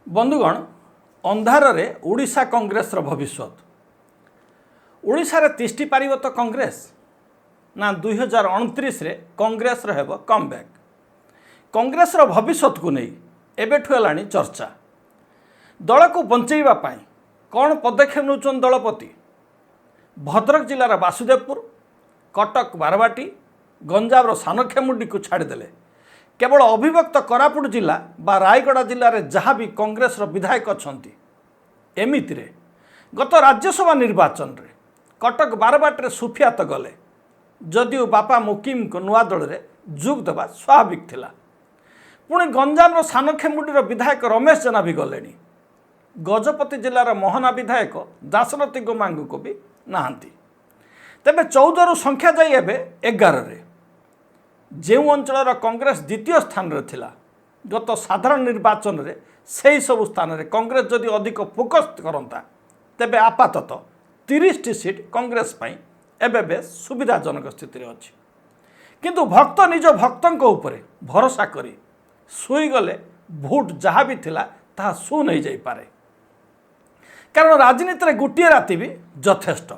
बंधुगण अंधारे ओडिशा कांग्रेस भविष्यत ओडिशा रे तिष्टि पारिब तो कांग्रेस ना 2029 रे कांग्रेस हेब कमबैक। कांग्रेस भविष्यत को नहीं एबेठु हेलानी चर्चा। दल को बंचैबा पाई कौन पदक्षेप नौचन दलपति भद्रक जिलार वासुदेवपुर कटक बारवाटी गंजाम सानखेमुंडी को छाड़देले केवल अविभक्त कोरापुट जिला बा रायगड़ा जिले में जहाँ भी कांग्रेस विधायक अच्छा एमिति रे गत राज्यसभा निर्वाचन रे कटक बारवाटी सुफियात गले जदिव बापा मुकिम को नुआ दल में जोग देवा स्वाभाविक थिला। पुणी गंजाम सानखेमुंडी विधायक रमेश जेना भी गले। गजपति जिलार मोहना विधायक दाशरथी गोमांगू को भी नहांती। तेबे 14 रु संख्या जाई एबे 11 रे जो अंचल कांग्रेस द्वितीय स्थान रे थिला गत साधारण निर्वाचन रे सही सब स्थान रे कांग्रेस जदि अधिक फोकस करता तेबे आपातत 30 टी सीट कांग्रेस पाई एबे सुविधाजनक स्थिति रे अछि। किंतु भक्त निज भक्तों उपरे भरोसा करी सुई गले भोट जहाँ भी थिला ताहा सु नहीं जाई पारे। कारण राजनीति रे गोटे राति भी यथेष्ट।